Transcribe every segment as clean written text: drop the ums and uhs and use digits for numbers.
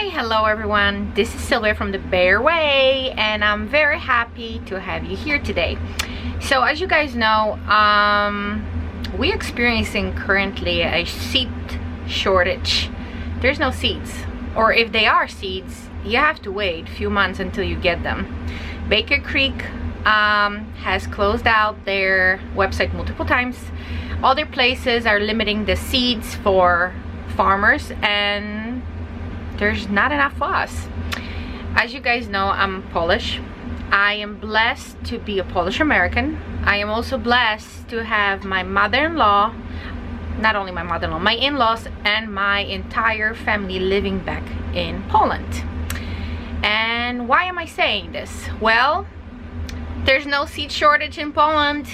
Hi, hello everyone. This is Sylvia from the Bear Way, and I'm very happy to have you here today. So as you guys know, we're experiencing currently a seed shortage. There's no seeds, or if they are seeds, you have to wait a few months until you get them. Baker Creek has closed out their website multiple times. Other places are limiting the seeds for farmers, and there's not enough for us. As you guys know, I'm Polish. I am blessed to be a Polish American. I am also blessed to have my mother-in-law, not only my mother-in-law, my in-laws and my entire family living back in Poland. And why am I saying this? Well, there's no seed shortage in Poland.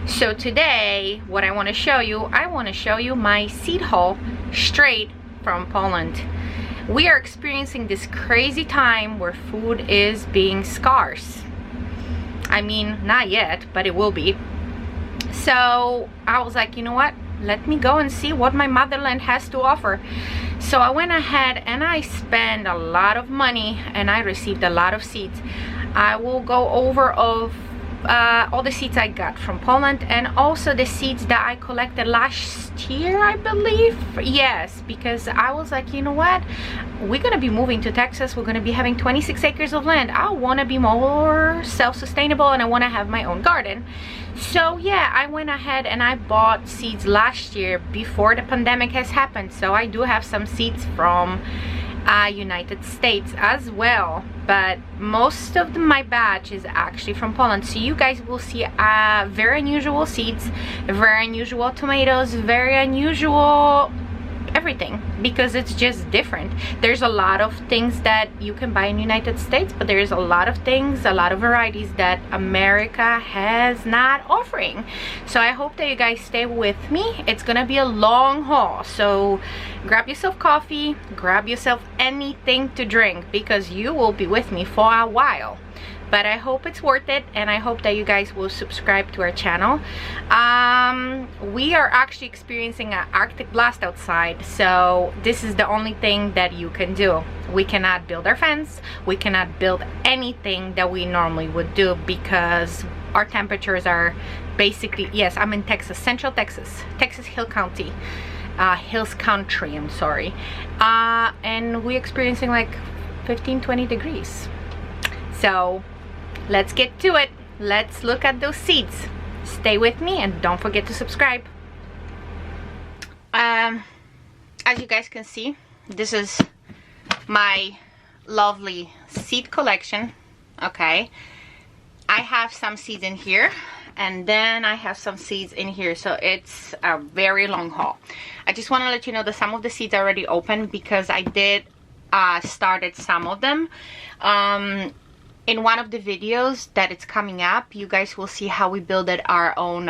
So today, what I want to show you, my seed haul straight from Poland. We are experiencing this crazy time where food is being scarce. I mean, not yet, but it will be. So I was like, you know what? Let me go and see what my motherland has to offer. So I went ahead and I spent a lot of money and I received a lot of seeds. I will go over all the seeds I got from Poland, and also the seeds that I collected last year, I believe. Yes, because I was like, you know what, we're gonna be moving to Texas. We're gonna be having 26 acres of land. I want to be more self-sustainable and I want to have my own garden. So yeah, I went ahead and I bought seeds last year before the pandemic has happened. So I do have some seeds from United States as well, but most of my batch is actually from Poland. So you guys will see very unusual seeds, very unusual tomatoes, very unusual everything, because it's just different. There's a lot of things that you can buy in United States, but there's a lot of things, a lot of varieties that America has not offering. So I hope that you guys stay with me. It's gonna be a long haul, so grab yourself coffee, grab yourself anything to drink, because you will be with me for a while. But I hope it's worth it, and I hope that you guys will subscribe to our channel. We are actually experiencing an Arctic blast outside, so this is the only thing that you can do. We cannot build our fence, we cannot build anything that we normally would do, because our temperatures are basically, yes, I'm in Texas, Central Texas, Hills Country, I'm sorry. And we're experiencing like 15-20 degrees. So let's get to it. Let's look at those seeds. Stay with me and don't forget to subscribe. As you guys can see, this is my lovely seed collection. Okay, I have some seeds in here, and then I have some seeds in here, so it's a very long haul. I just want to let you know that some of the seeds are already open, because I did started some of them. In one of the videos that it's coming up, you guys will see how we built our own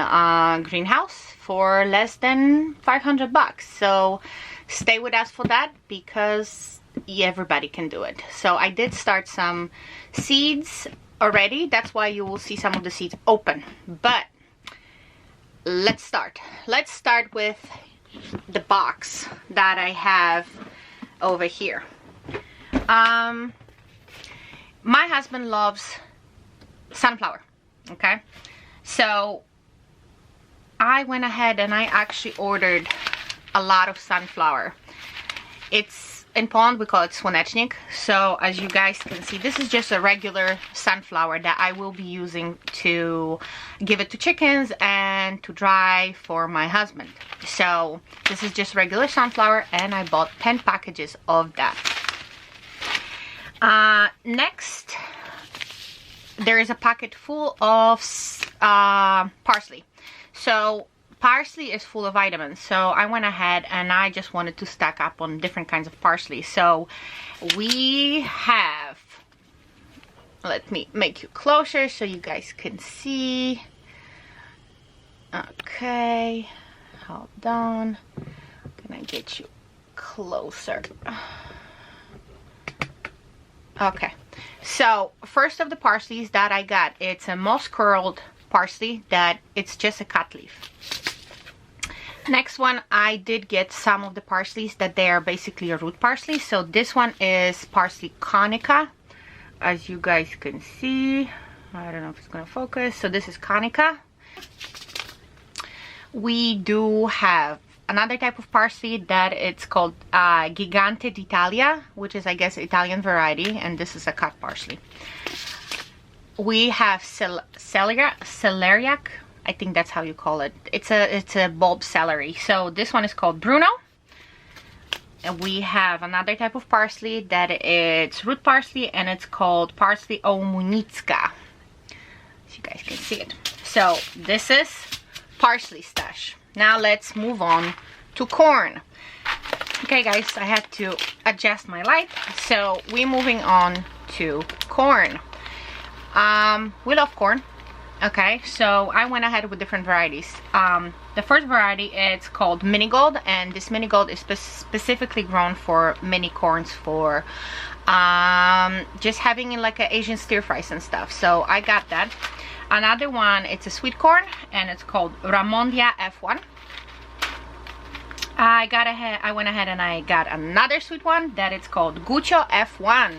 greenhouse for less than 500 bucks. So stay with us for that, because everybody can do it. So I did start some seeds already. That's why you will see some of the seeds open. But let's start. Let's start with the box that I have over here. My husband loves sunflower, okay? So I went ahead and I actually ordered a lot of sunflower. It's, in Poland we call it słonecznik. So as you guys can see, this is just a regular sunflower that I will be using to give it to chickens and to dry for my husband. So this is just regular sunflower, and I bought 10 packages of that. Next, there is a packet full of parsley. So parsley is full of vitamins, so I went ahead and I just wanted to stack up on different kinds of parsley. So we have, let me make you closer so you guys can see. Okay, hold on, can I get you closer? Okay, so first of the parsleys that I got, it's a moss curled parsley that it's just a cut leaf. Next one, I did get some of the parsleys that they are basically a root parsley. So this one is parsley conica, as you guys can see. I don't know if it's gonna focus. So this is conica. We do have another type of parsley that it's called Gigante d'Italia, which is, I guess, Italian variety, and this is a cut parsley. We have celeriac. I think that's how you call it. It's a bulb celery. So this one is called Bruno. And we have another type of parsley that it's root parsley, and it's called parsley omunicka. So you guys can see it. So this is parsley stash. Now let's move on to corn. Okay guys, I had to adjust my light. So we're moving on to corn. We love corn. Okay, so I went ahead with different varieties. The first variety, it's called Mini Gold, and this Mini Gold is specifically grown for mini corns for just having in like a Asian stir fries and stuff. So I got that. Another one, it's a sweet corn, and it's called Ramondia F1. I went ahead and I got another sweet one that it's called Guccio F1.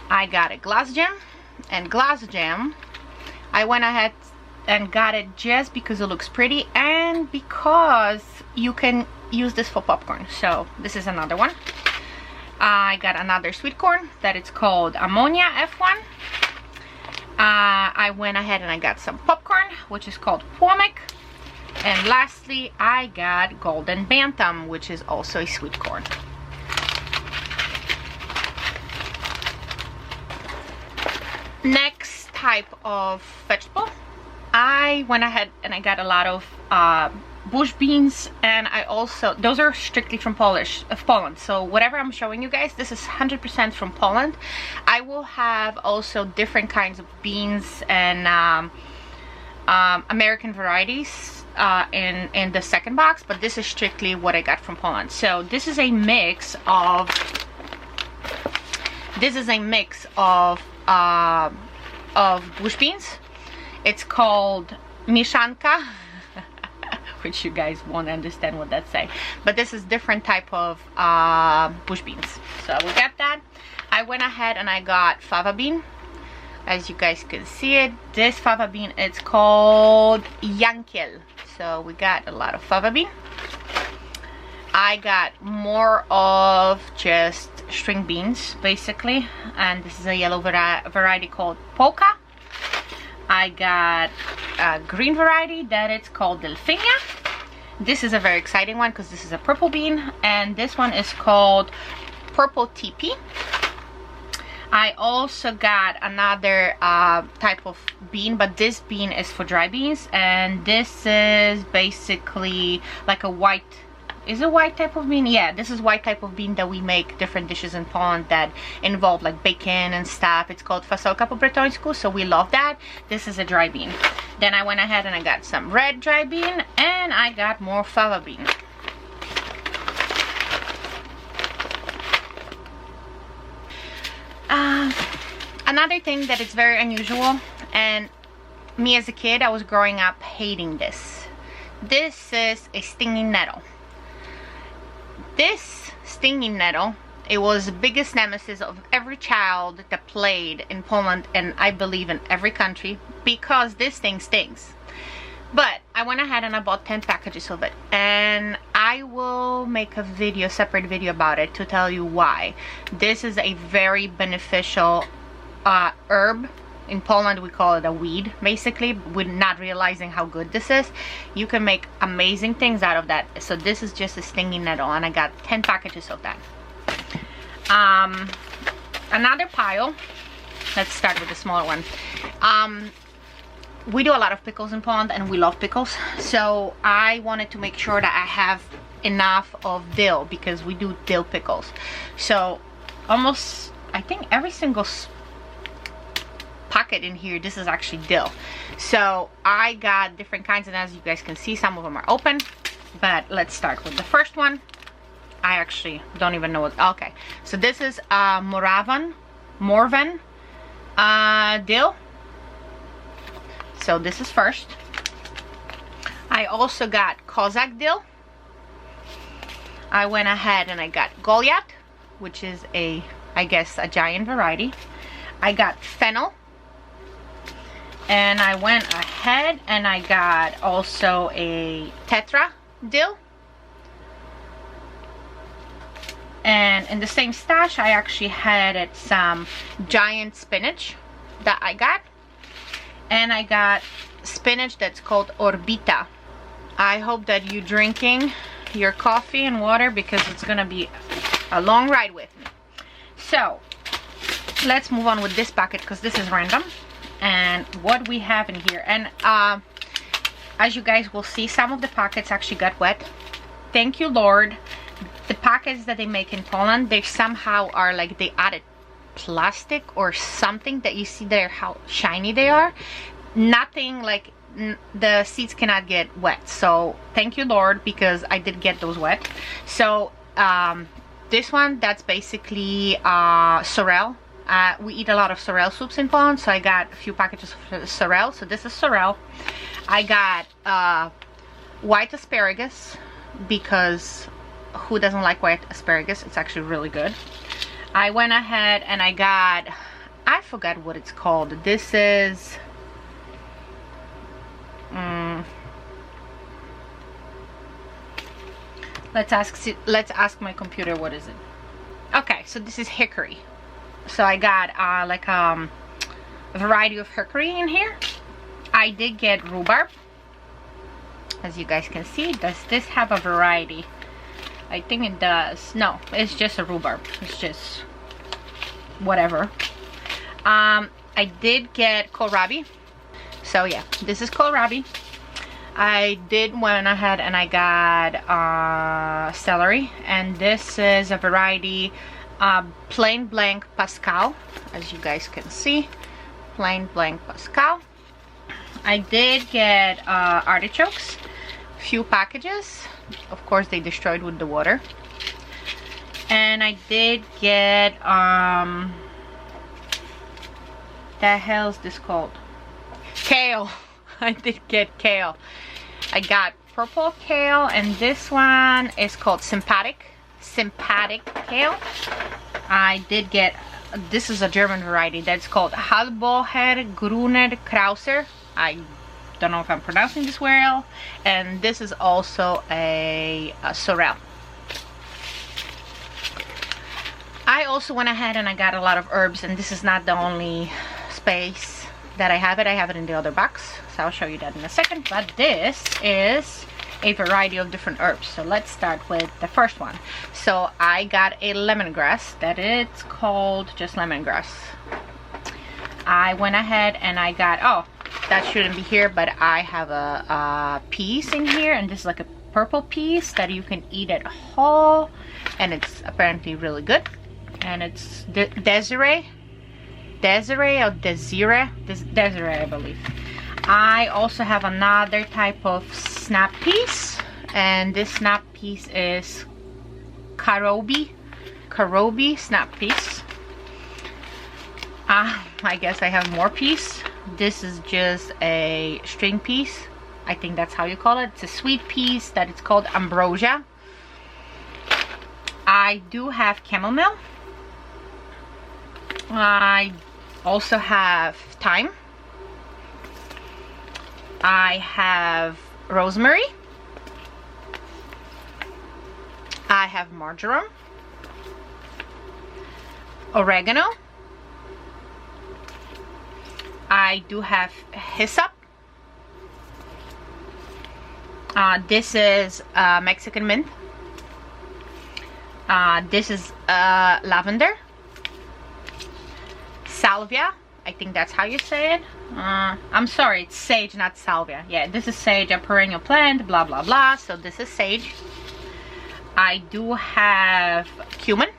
I got a glass gem, and glass gem, I went ahead and got it just because it looks pretty and because you can use this for popcorn. So this is another one. I got another sweet corn that it's called Ammonia F1. I went ahead and I got some popcorn, which is called Pomic. And lastly, I got Golden Bantam, which is also a sweet corn. Next type of vegetable, I went ahead and I got a lot of bush beans, and I also, those are strictly from Poland. So whatever I'm showing you guys, this is 100% from Poland. I will have also different kinds of beans and American varieties in the second box, but this is strictly what I got from Poland. So this is a mix of bush beans. It's called mieszanka, which you guys won't understand what that's saying, but this is different type of bush beans. So we got that. I went ahead and I got fava bean. As you guys can see it, this fava bean, it's called Yankiel. So we got a lot of fava bean. I got more of just string beans basically, and this is a yellow variety called Polka. I got a green variety that it's called Delfinia. This is a very exciting one because this is a purple bean, and this one is called Purple TP. I also got another type of bean, but this bean is for dry beans, and this is basically like a white, is a white type of bean? Yeah, this is white type of bean that we make different dishes in Poland that involve like bacon and stuff. It's called fasolka po bretońsku, so we love that. This is a dry bean. Then I went ahead and I got some red dry bean, and I got more fava bean. Another thing that is very unusual, and me as a kid, I was growing up hating this. This is a stinging nettle. This stinging nettle, it was the biggest nemesis of every child that played in Poland, and I believe in every country, because this thing stings. But I went ahead and I bought 10 packages of it, and I will make a video, separate video about it to tell you why. This is a very beneficial herb. In Poland we call it a weed, basically, with not realizing how good this is. You can make amazing things out of that. So this is just a stinging nettle, and I got 10 packages of that. Another pile, let's start with the smaller one. We do a lot of pickles in Poland, and we love pickles, so I wanted to make sure that I have enough of dill, because we do dill pickles. So almost, I think every single packet in here, this is actually dill. So I got different kinds, and as you guys can see, some of them are open, but let's start with the first one. I actually don't even know what, okay, so this is Morvan dill. So this is first. I also got Kozak dill. I went ahead and I got Goliath, which is I guess a giant variety. I got fennel. And I went ahead and I got also a tetra dill. And in the same stash, I actually had some giant spinach that I got. And I got spinach that's called Orbita. I hope that you're drinking your coffee and water because it's gonna be a long ride with me. So let's move on with this packet because this is random. And what we have in here, and as you guys will see, some of the pockets actually got wet. Thank you, Lord. The packets that they make in Poland, they somehow are like they added plastic or something that you see there how shiny they are. Nothing like the seeds cannot get wet. So thank you, Lord, because I did get those wet. So this one, that's basically sorrel. We eat a lot of sorrel soups in Poland, so I got a few packages of sorrel. So this is sorrel. I got white asparagus because who doesn't like white asparagus? It's actually really good. I went ahead and I got, I forgot what it's called. This is let's ask my computer, what is it? Okay, so this is hickory. So I got like a variety of hickory in here. I did get rhubarb. As you guys can see, does this have a variety? I think it does. No, it's just a rhubarb. It's just whatever. I did get kohlrabi. So yeah, this is kohlrabi. I did went ahead and I got celery, and this is a variety plain blanc Pascal, as you guys can see, plain blanc Pascal. I did get artichokes, few packages. Of course, they destroyed with the water. And I did get the hell's this called? Kale. I did get kale. I got purple kale, and this one is called sympathetic kale. I did get, this is a German variety that's called Halboher Gruner Krauser. I don't know if I'm pronouncing this well. And this is also a sorrel. I also went ahead and I got a lot of herbs, and this is not the only space that I have it in the other box, so I'll show you that in a second. But this is a variety of different herbs. So let's start with the first one. So I got a lemongrass that it's called just lemongrass. I went ahead and I got, oh, that shouldn't be here, but I have a piece in here, and this is like a purple piece that you can eat at whole, and it's apparently really good. And it's Desiree, I believe. I also have another type of snap peas, and this snap piece is Karobi snap peas. I guess I have more peas. This is just a string piece. I think that's how you call it. It's a sweet piece that it's called ambrosia. I do have chamomile. I also have thyme. I have rosemary. I have marjoram, oregano. I do have hyssop. This is Mexican mint. This is lavender. Salvia, I think that's how you say it. I'm sorry, it's sage, not salvia. Yeah, this is sage, a perennial plant, blah blah blah. So this is sage. I do have cumin.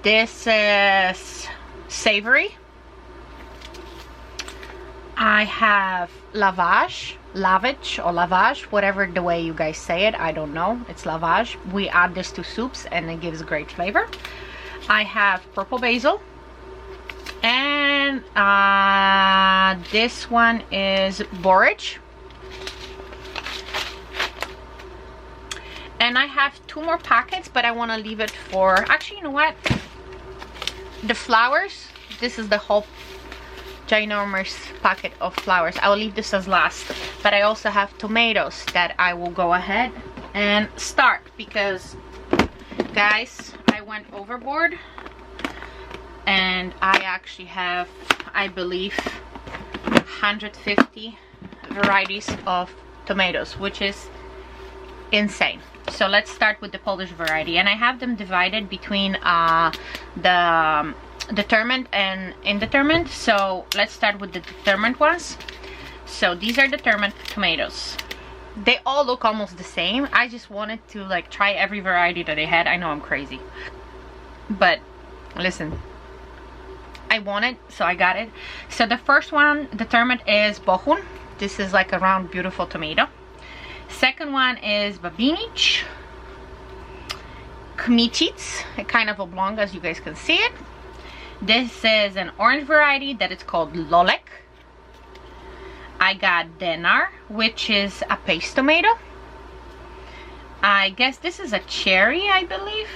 This is savory. I have lavage, whatever the way you guys say it, I don't know. It's lavage. We add this to soups and it gives great flavor. I have purple basil, and one. This one is borage. And I have 2 more packets, but I want to leave it for, actually, you know what? The flowers, this is the whole ginormous packet of flowers. I'll leave this as last. But I also have tomatoes that I will go ahead and start, because, guys, I went overboard. And I actually have, I believe, 150 varieties of tomatoes, which is insane. So let's start with the Polish variety, and I have them divided between the determined and indeterminate. So let's start with the determined ones. So these are determined tomatoes. They all look almost the same. I just wanted to like try every variety that they had. I know I'm crazy, but listen, I want it, so I got it. So the first one determined is Bohun. This is like a round, beautiful tomato. Second one is Babinich. Kmicic, kind of oblong, as you guys can see it. This is an orange variety that is called Lolek. I got Denar, which is a paste tomato. I guess this is a cherry, I believe.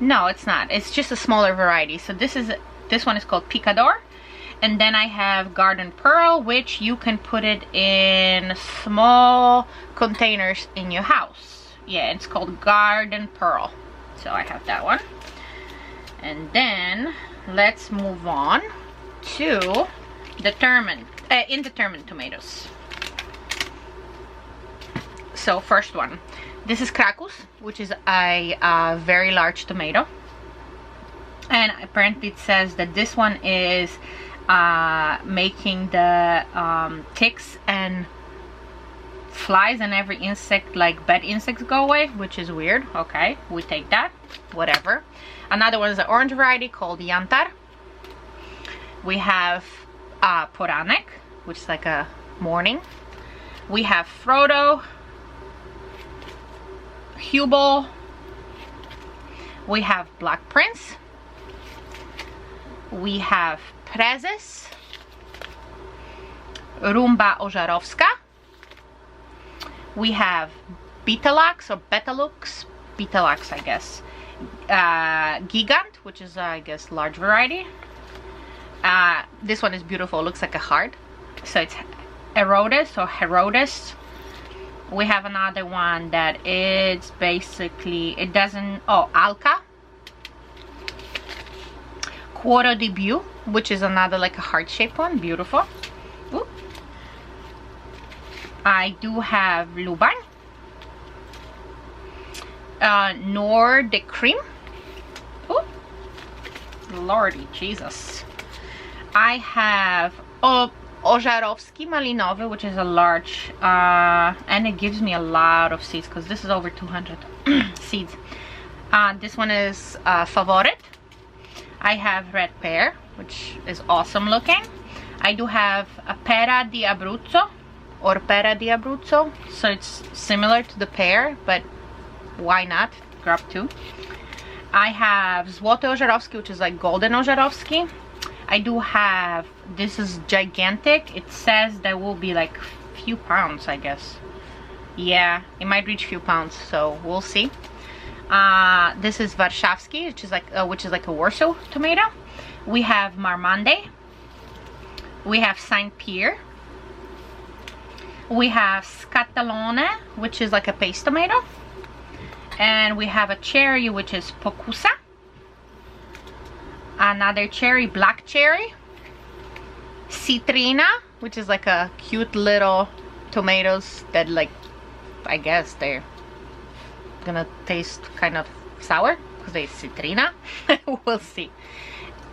No, it's not. It's just a smaller variety. So this one is called Picador. And then I have Garden Pearl, which you can put it in small containers in your house. Yeah, it's called Garden Pearl. So I have that one. And then let's move on to indeterminate tomatoes. So first one, this is Krakus, which is a very large tomato. And apparently it says that this one is making the ticks and flies and every insect, like bad insects, go away, which is weird. Okay, we take that, whatever. Another one is an orange variety called Yantar. We have Poranek, which is like a morning. We have Frodo, Hubel. We have Black Prince. We have Prezes, Rumba Ożarowska. We have Betalux or Betalux, Betalux, I guess. Gigant, which is I guess large variety. This one is beautiful, looks like a heart. So it's Herodes or Herodes. We have another one that is basically, it doesn't, oh, Alka. Quarto Debut, which is another like a heart-shaped one, beautiful. Ooh. I do have Lubań. Nord de Cream. Ooh. Lordy Jesus. I have Ożarowski Malinowy, which is a large, and it gives me a lot of seeds because this is over 200 seeds. This one is Favorite. I have Red Pear, which is awesome looking. I do have a Pera di Abruzzo or Pera di Abruzzo, so it's similar to the pear, but why not grab 2. I have Złoty Ożarowski, which is like golden Ożarowski. I do have, this is gigantic. It says there will be like a few pounds, I guess. Yeah, it might reach a few pounds, so we'll see. This is Warszawski, which is like a Warsaw tomato. We have Marmande. We have Saint Pierre. We have Scatolone, which is like a paste tomato. And we have a cherry, which is Pokusa. Another cherry, black cherry. Citrina, which is like a cute little tomatoes that, like, I guess they're gonna taste kind of sour because they citrina. We'll see.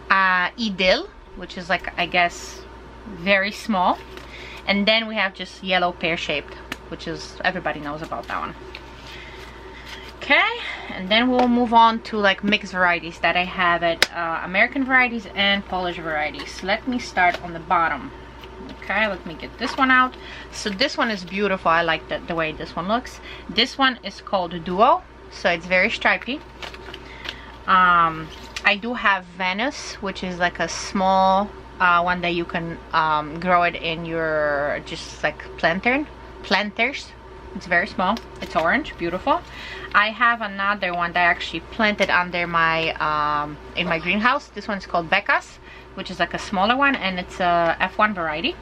Idyll, which is like, I guess, very small. And then we have just yellow pear-shaped, which is, everybody knows about that one. Okay, and then we'll move on to like mixed varieties that I have at American varieties and Polish varieties. Let me start on the bottom. Okay, let me get this one out. So this one is beautiful. I like the way this one looks. This one is called Duo, so it's very stripy. I do have Venus, which is like a small one that you can grow it in your just like planters. It's very small. It's orange, beautiful. I have another one that I actually planted under my in my greenhouse. This one's called Becca's, which is like a smaller one, and it's a F1 variety.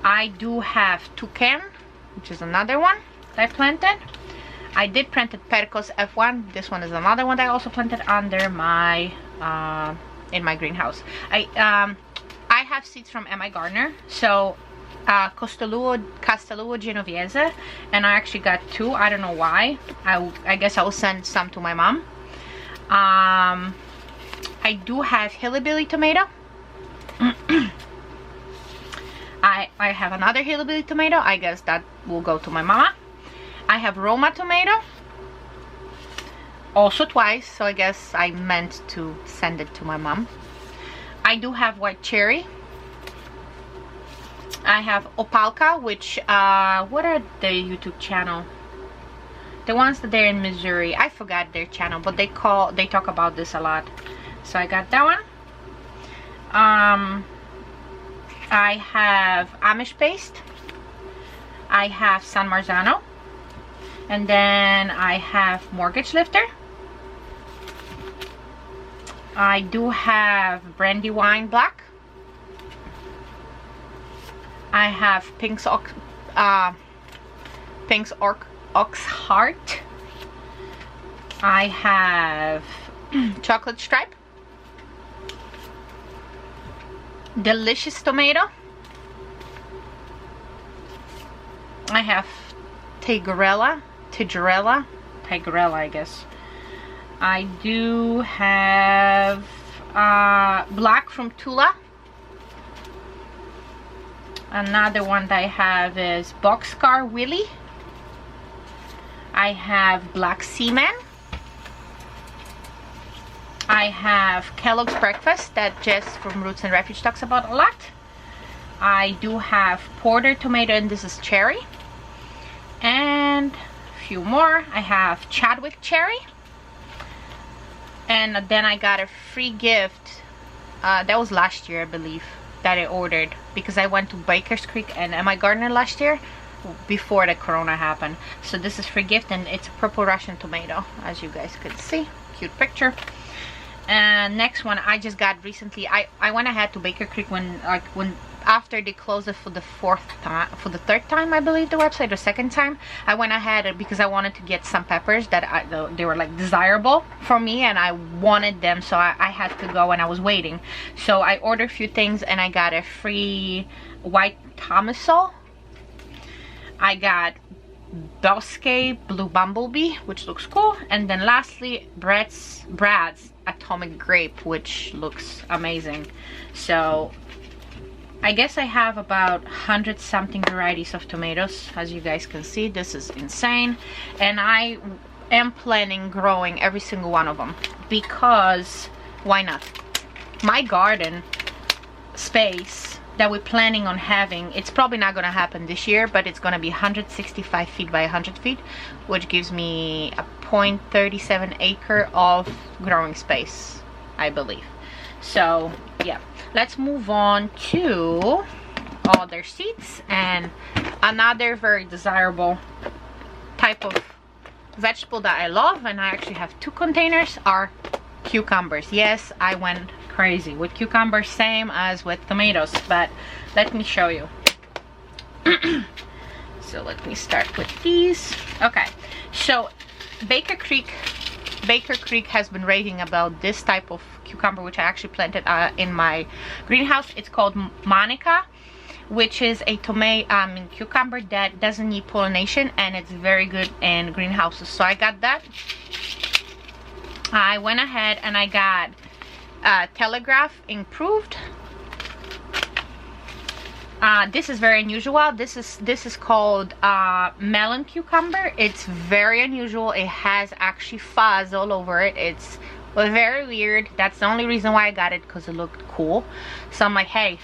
I do have Toucan, which is another one that I planted. I did planted Percos F1. This one is another one that I also planted under my in my greenhouse. I have seeds from Emma Gardner, so Castelluo Genovese, and I actually got two. I don't know why. I guess I will send some to my mom. I do have Hillbilly tomato. I have another Hillbilly tomato. I guess that will go to my mama. I have Roma tomato, also twice, so I guess I meant to send it to my mom. I do have white cherry. I have Opalka, which what are the YouTube channel? The ones that they're in Missouri. I forgot their channel, but they talk about this a lot. So I got that one. I have Amish paste. I have San Marzano. And then I have Mortgage Lifter. I do have Brandywine Black. I have Pink's Ox Heart. I have Chocolate Stripe. Delicious Tomato. I have Tigerella, I guess. I do have Black from Tula. Another one that I have is Boxcar Willie. I have Black Seaman. I have Kellogg's Breakfast that Jess from Roots and Refuge talks about a lot. I do have Porter tomato, and this is cherry. And a few more. I have Chadwick cherry. And then I got a free gift. That was last year, I believe, that I ordered, because I went to Baker's Creek and Emma Gardner last year before the corona happened. So this is free gift, and it's a purple Russian tomato, as you guys could see. Cute picture. And next one I just got recently. I went ahead to Baker Creek when after they closed it for the third time, I believe, the website, or second time. I went ahead because I wanted to get some peppers that they were like desirable for me, and I wanted them, so I had to go, and I was waiting. So I ordered a few things, and I got a free white tomaso. I got Bosque Blue Bumblebee, which looks cool, and then lastly Brad's Atomic Grape, which looks amazing. So I guess I have about 100 something varieties of tomatoes. As you guys can see, this is insane, and I am planning growing every single one of them, because why not? My garden space that we're planning on having, it's probably not going to happen this year, but it's going to be 165 feet by 100 feet, which gives me a 0.37 acre of growing space, I believe. So yeah, let's move on to other seeds. And another very desirable type of vegetable that I love, and I actually have 2 containers, are cucumbers. Yes, I went crazy with cucumbers, same as with tomatoes, but let me show you. So let me start with these. Okay, so Baker Creek has been raving about this type of cucumber, which I actually planted in my greenhouse. It's called Monica, which is a cucumber that doesn't need pollination, and it's very good in greenhouses. So I got that. I went ahead and I got Telegraph Improved. This is very unusual. This is called melon cucumber. It's very unusual. It has actually fuzz all over it. It's very weird. That's the only reason why I got it, because it looked cool. So I'm like, hey,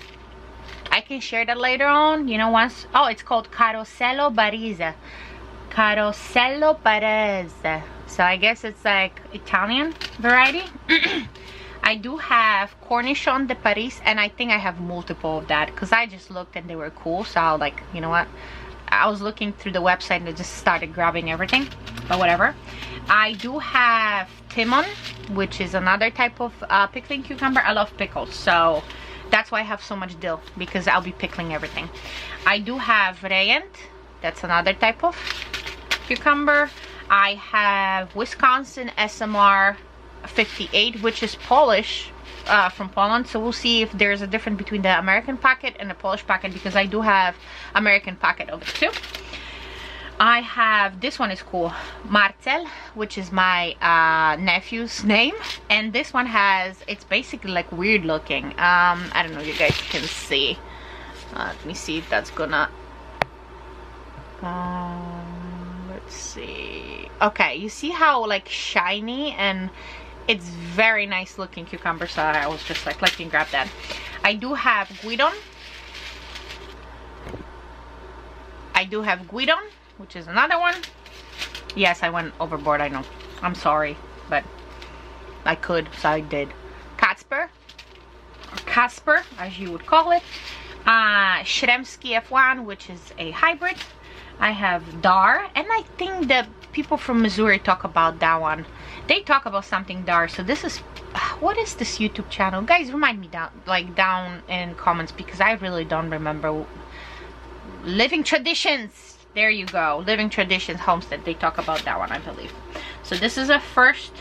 I can share that later on, you know, once. Oh, it's called Carosello Bariza. Carosello Perez. So I guess it's like Italian variety. I do have Cornichon de Paris, and I think I have multiple of that because I just looked and they were cool. So I was like, you know what? I was looking through the website and I just started grabbing everything, but whatever. I do have Timon, which is another type of pickling cucumber. I love pickles, so that's why I have so much dill, because I'll be pickling everything. I do have Reyent. That's another type of cucumber. I have Wisconsin SMR 58, which is Polish, from Poland. So we'll see if there's a difference between the American packet and the Polish packet, because I do have American packet of it too. I have, this one is cool, Marcel, which is my nephew's name, and this one has, it's basically like weird looking. I don't know if you guys can see. Let me see if that's gonna let's see. Okay, you see how like shiny, and it's very nice looking cucumber, so I was just like, let me grab that. I do have Guidon. Which is another one. Yes, I went overboard, I know. I'm sorry, but I could, so I did. Kacper, or Casper, as you would call it. Shremsky F1, which is a hybrid. I have Dar, and I think the people from Missouri talk about that one. They talk about something Dar. So this is, what is this YouTube channel? Guys, remind me down in comments, because I really don't remember. Living Traditions. There you go. Living Traditions Homestead. They talk about that one, I believe. So this is a first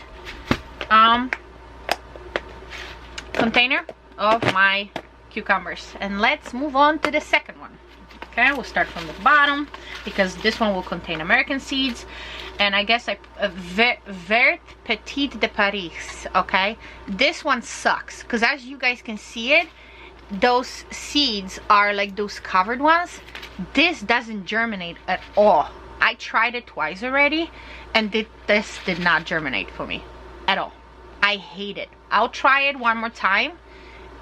container of my cucumbers, and let's move on to the second one. Okay, we'll start from the bottom, because this one will contain American seeds, and I guess Vert Petit de Paris. Okay, this one sucks, because as you guys can see it, those seeds are like those covered ones. This doesn't germinate at all. I tried it twice already, and this did not germinate for me at all. I hate it. I'll try it one more time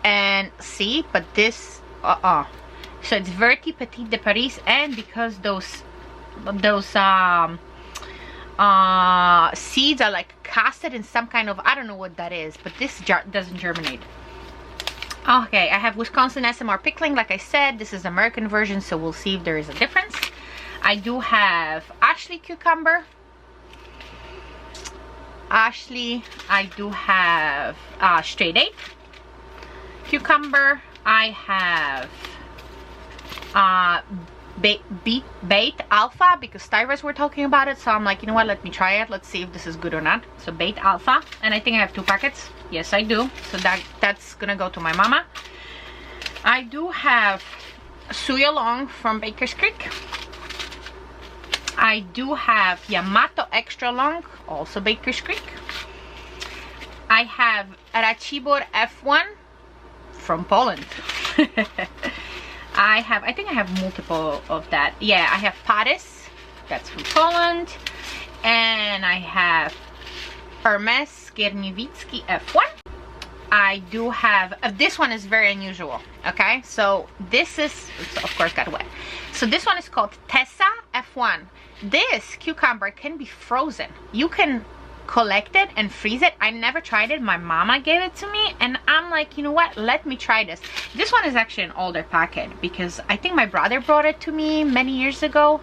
and see, but this so it's Vert Petit de Paris, and because those seeds are like casted in some kind of, I don't know what that is, but this doesn't germinate. Okay, I have Wisconsin SMR pickling. Like I said, this is American version, so we'll see if there is a difference. I do have Ashley cucumber. Ashley. I do have Straight 8 cucumber. I have Bait Alpha, because Styrus were talking about it, so I'm like, you know what, let me try it. Let's see if this is good or not. So Bait Alpha, and I think I have 2 packets. Yes, I do. So that's gonna go to my mama. I do have Suya Long from Baker's Creek. I do have Yamato Extra Long, also Baker's Creek. I have Rachibor F1 from Poland. I think I have multiple of that. Yeah, I have Paris, that's from Poland, and I have Hermes Gierniewicki F1. I do have, this one is very unusual, okay? So this is, of course, got wet. So this one is called Tessa F1. This cucumber can be frozen. You can collect it and freeze it. I never tried it. My mama gave it to me, and I'm like, you know what, let me try this. This one is actually an older packet, because I think my brother brought it to me many years ago,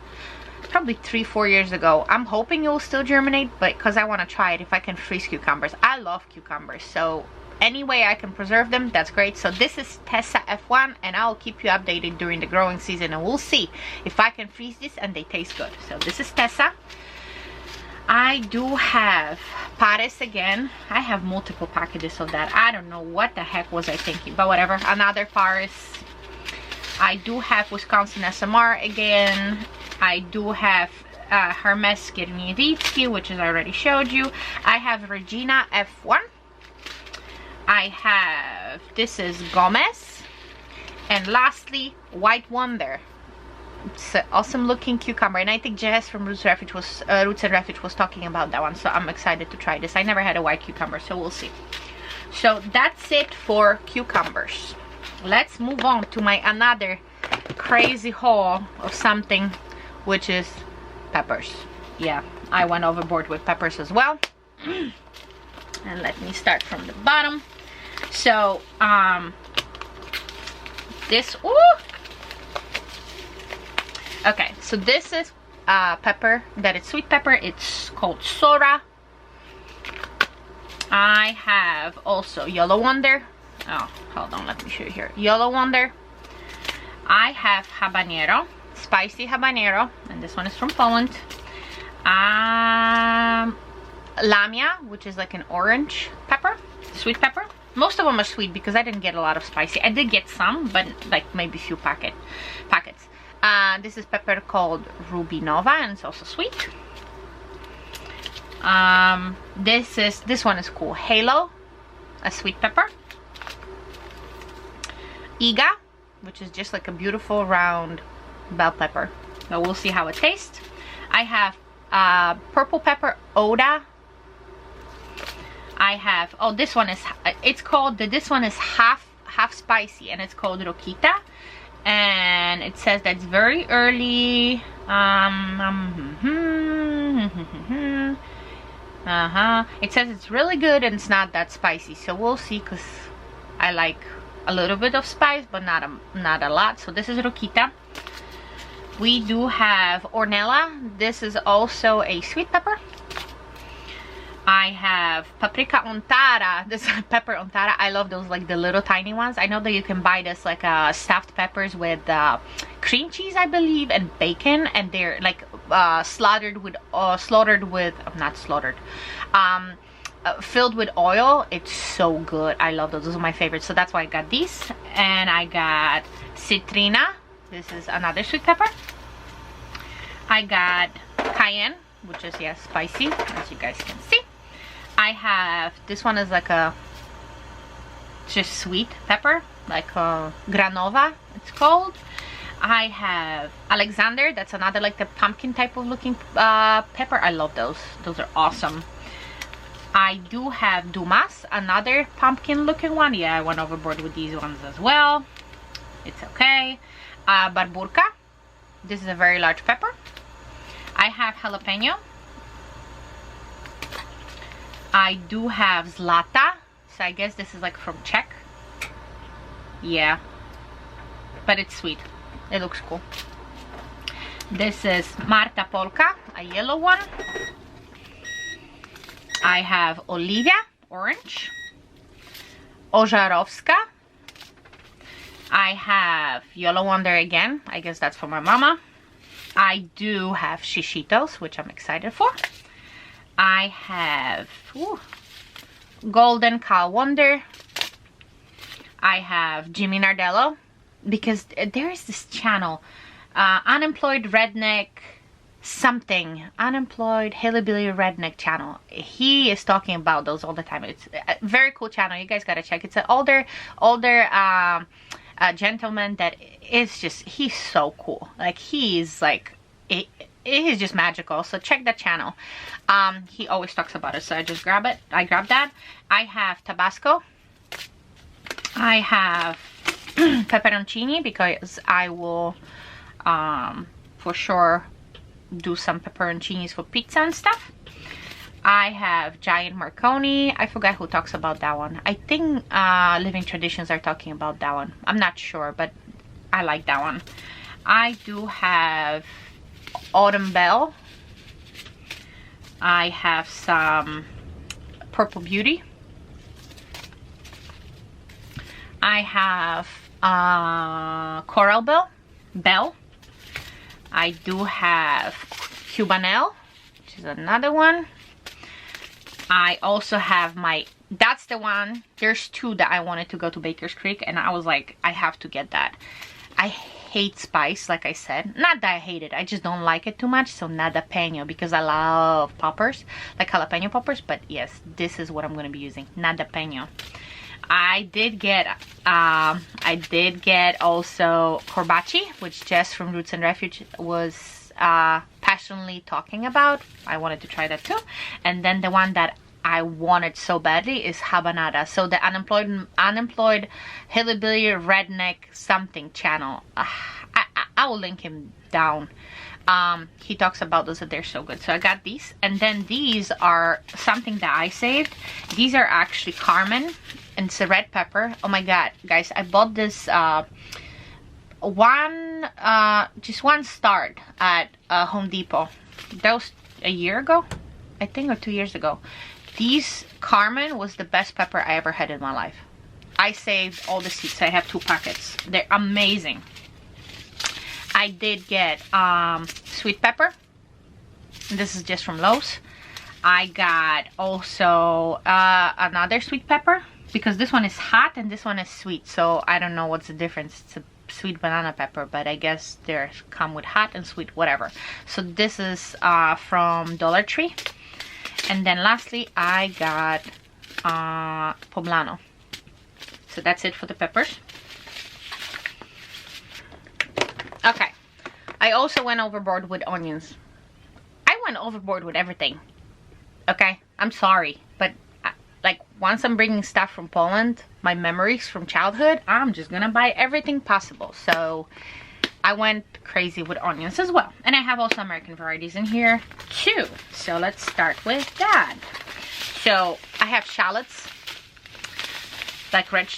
probably 3-4 years ago. I'm hoping it will still germinate, but because I want to try it if I can freeze cucumbers. I love cucumbers, so any way I can preserve them, that's great. So this is Tessa F1, and I'll keep you updated during the growing season, and we'll see if I can freeze this and they taste good. So this is Tessa. I do have Paris again. I have multiple packages of that. I don't know what the heck was I thinking, but whatever. Another Paris. I do have Wisconsin SMR again. I do have Hermes Gierniewicki, which is I already showed you. I have Regina F1. I have, this is Gomez. And lastly, White Wonder. It's an awesome looking cucumber, and I think Jess from Roots and Refuge was talking about that one, so I'm excited to try this. I never had a white cucumber, so we'll see. So that's it for cucumbers. Let's move on to my another crazy haul of something, which is peppers. Yeah, I went overboard with peppers as well. And let me start from the bottom. So this, ooh, okay, so this is pepper that is sweet pepper. It's called Sora. I have also Yellow Wonder. Oh, hold on, let me show you here. Yellow Wonder. I have habanero, spicy habanero, and this one is from Poland. Lamia, which is like an orange pepper, sweet pepper. Most of them are sweet because I didn't get a lot of spicy. I did get some, but like maybe a few packets. This is pepper called Ruby Nova, and it's also sweet. This one is cool. Halo, a sweet pepper. Iga, which is just like a beautiful round bell pepper. So we'll see how it tastes. I have purple pepper Oda. I have, oh, this one is, it's called, this one is half spicy, and it's called Rokita. And it says that it's very early. It says it's really good and it's not that spicy. So we'll see, because I like a little bit of spice, but not a lot. So this is Rokita. We do have Ornella. This is also a sweet pepper. I have paprika ontara. This is pepper ontara. I love those, like the little tiny ones. I know that you can buy this like stuffed peppers with cream cheese, I believe, and bacon, and they're like filled with oil. It's so good. I love those. Those are my favorites. So that's why I got these. And I got citrina. This is another sweet pepper. I got cayenne, which is, yeah, spicy, as you guys can see. I have, this one is like a just sweet pepper, like a granova it's called. I have Alexander. That's another like the pumpkin type of looking pepper. I love those. Those are awesome. I do have Dumas, another pumpkin looking one. Yeah, I went overboard with these ones as well. It's okay. Barburka. This is a very large pepper. I have jalapeno. I do have Zlata. So I guess this is like from Czech. Yeah. But it's sweet. It looks cool. This is Marta Polka, a yellow one. I have Olivia, orange. Ożarowska. I have Yellow Wonder again. I guess that's for my mama. I do have Shishitos, which I'm excited for. I have Golden Cow Wonder. I have Jimmy Nardello, because there is this channel, Unemployed Redneck something, Unemployed Hillbilly Redneck channel. He is talking about those all the time. It's a very cool channel. You guys gotta check. It's an older gentleman that is just, he's so cool. Like, he's like, he's just magical. So check that channel. He always talks about it, so I just grab it. I grabbed that. I have Tabasco. I have pepperoncini, because I will for sure do some pepperoncinis for pizza and stuff. I have Giant Marconi. I forgot who talks about that one. I think Living Traditions are talking about that one. I'm not sure, but I like that one. I do have Autumn Bell. I have some Purple Beauty. I have Coral Bell. I do have Cubanelle, which is another one. I also have my, that's the one, there's two that I wanted to go to Baker's Creek, and I was like, I have to get that. I hate spice, like I said. Not that I hate it, I just don't like it too much. So nada peño, because I love poppers, like jalapeno poppers. But yes, this is what I'm going to be using, nada peño. I did get also corbaci, which Jess from Roots and Refuge was passionately talking about. I wanted to try that too. And then the one that I wanted so badly is habanada. So the unemployed hillbilly redneck something channel. I will link him down. He talks about those, that they're so good. So I got these. And then these are something that I saved. These are actually Carmen, and it's a red pepper. Oh my god, guys, I bought this just one start at Home Depot. That was a year ago, I think, or 2 years ago. These Carmen was the best pepper I ever had in my life. I saved all the seeds. I have 2 packets. They're amazing. I did get sweet pepper. This is just from Lowe's. I got also another sweet pepper, because this one is hot and this one is sweet. So I don't know what's the difference. It's a sweet banana pepper, but I guess they come with hot and sweet, whatever. So this is from Dollar Tree. And then lastly, I got poblano. So that's it for the peppers. Okay, I also went overboard with onions. I went overboard with everything. Okay, I'm sorry, but like, once I'm bringing stuff from Poland, my memories from childhood, I'm just gonna buy everything possible. So I went crazy with onions as well. And I have also American varieties in here too. So let's start with that. So I have shallots, like red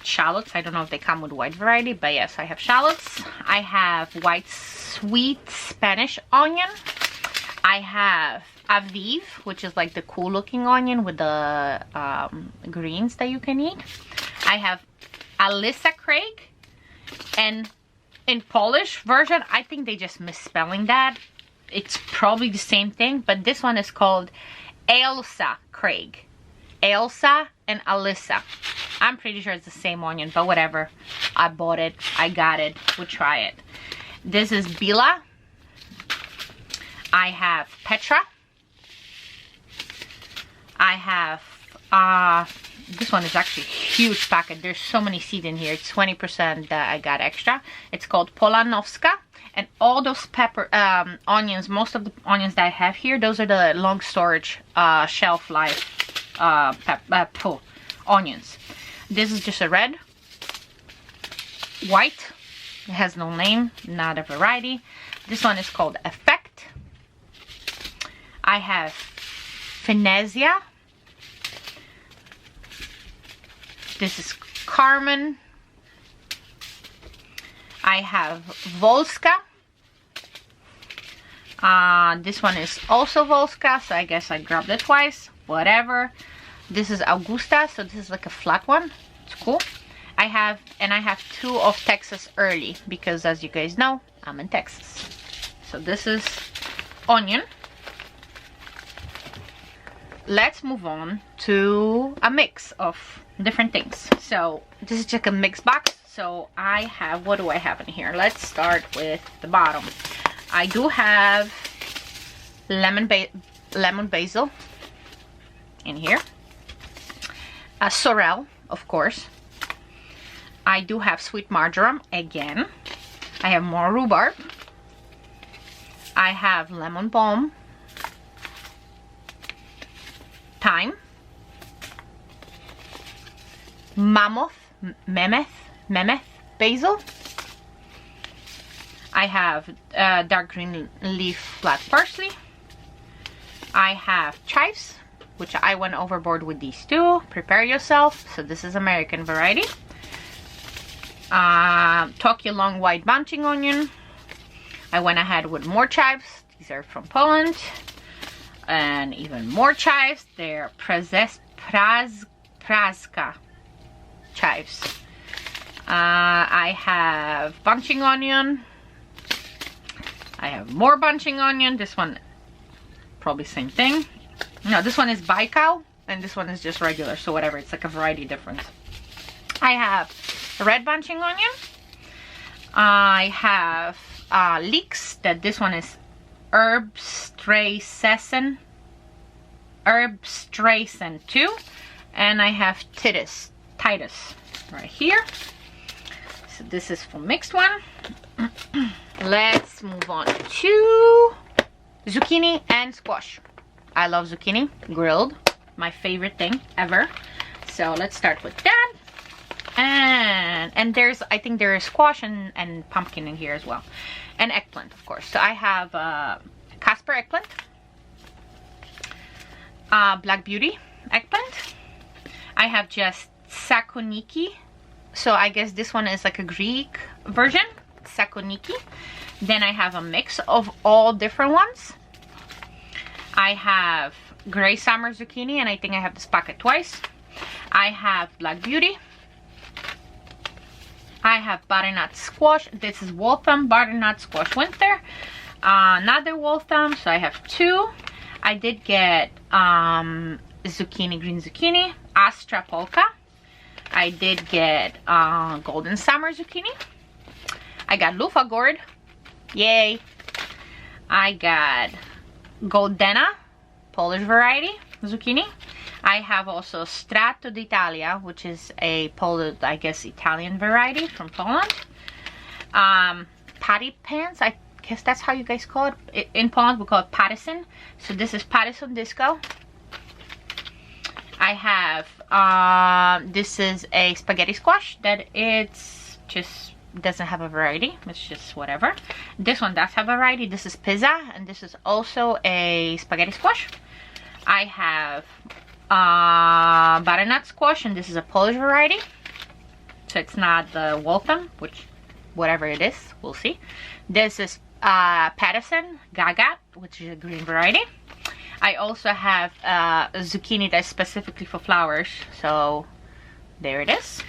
shallots. I don't know if they come with white variety, but yes, I have shallots. I have white sweet Spanish onion. I have Aviv, which is like the cool looking onion with the greens that you can eat. I have Alyssa Craig, and in Polish version, I think they just misspelling that. It's probably the same thing, but this one is called Ailsa Craig. Ailsa and Alyssa. I'm pretty sure it's the same onion, but whatever. I bought it. I got it. We'll try it. This is Bila. I have Petra. I have, this one is actually a huge packet. There's so many seeds in here. It's 20% that I got extra. It's called Polanowska. And all those pepper, onions, most of the onions that I have here, those are the long storage, shelf life, onions. This is just a red, white. It has no name, not a variety. This one is called Effect. I have Finezia. This is Carmen. I have Volska. This one is also Volska, so I guess I grabbed it twice. Whatever. This is Augusta, so this is like a flat one. It's cool. I have 2 of Texas Early, because as you guys know, I'm in Texas. So this is onion. Let's move on to a mix of different things. So this is just a mix box. So I have, what do I have in here? Let's start with the bottom. I do have lemon basil in here. A sorrel, of course. I do have sweet marjoram again. I have more rhubarb. I have lemon balm, thyme, Mammoth basil. I have dark green leaf black parsley. I have chives, which I went overboard with these two. Prepare yourself. So this is American variety. Tokyo long white bunching onion. I went ahead with more chives. These are from Poland. And even more chives. They're Praska chives. I have bunching onion. I have more bunching onion. This one, probably same thing. No, this one is Baikal, and this one is just regular, so whatever, it's like a variety difference. I have red bunching onion. I have leeks, that this one is Herbsträussen 2, and I have Titus right here. So this is for mixed one. Let's move on to zucchini and squash. I love zucchini grilled, my favorite thing ever. So let's start with that. And and there's, I think there is squash and pumpkin in here as well, and eggplant, of course. So I have Casper eggplant, Black Beauty eggplant. I have just Sakoniki. So I guess this one is like a Greek version, Sakoniki. Then I have a mix of all different ones. I have Gray Summer Zucchini, and I think I have this packet twice. I have Black Beauty. I have Butternut Squash. This is Waltham Butternut Squash Winter. Another Waltham, so I have two. I did get zucchini, green zucchini, Astra Polka. I did get Golden Summer Zucchini. I got Lufa Gourd. Yay. I got Goldena, Polish variety zucchini. I have also Strato d'Italia, which is a Polish, I guess, Italian variety from Poland. Patty pans, I guess that's how you guys call it. In Poland, we call it Pattison. So this is Pattison Disco. I have, this is a spaghetti squash that it's just doesn't have a variety. It's just whatever. This one does have a variety. This is pizza, and this is also a spaghetti squash. I have butternut squash, and this is a Polish variety. So it's not the Waltham, which whatever it is, we'll see. This is Pattison Gaga, which is a green variety. I also have a zucchini that's specifically for flowers, so there it is.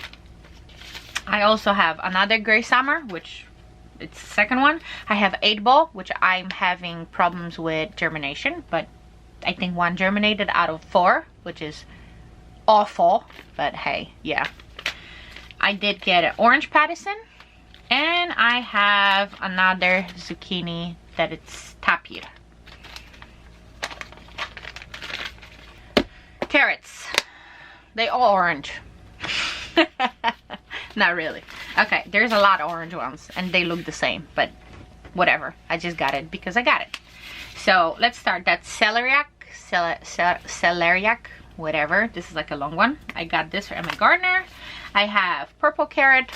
I also have another Gray Summer, which it's the second one. I have 8-ball, which I'm having problems with germination, but I think one germinated out of 4, which is awful, but hey, yeah. I did get an orange Pattison, and I have another zucchini that it's tapir. Carrots, they all orange. Not really. Okay, there's a lot of orange ones and they look the same, but whatever. I just got it because I got it. So let's start that celeriac, whatever. This is like a long one. I got this from Emma Gardner. I have purple carrot.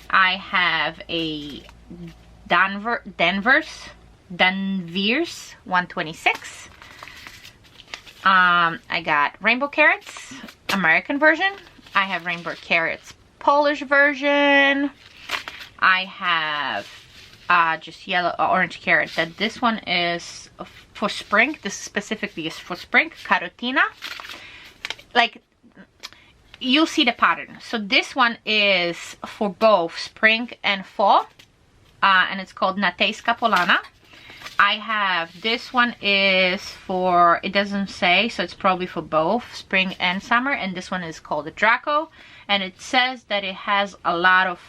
I have a Danvers 126. I got rainbow carrots, American version. I have rainbow carrots, Polish version. I have just yellow orange carrot. That this one is for spring. This specifically is for spring. Carotina. Like, you'll see the pattern. So this one is for both spring and fall, and it's called Natejska Polana. I have, this one is for, it doesn't say, so it's probably for both spring and summer, and this one is called the Draco, and it says that it has a lot of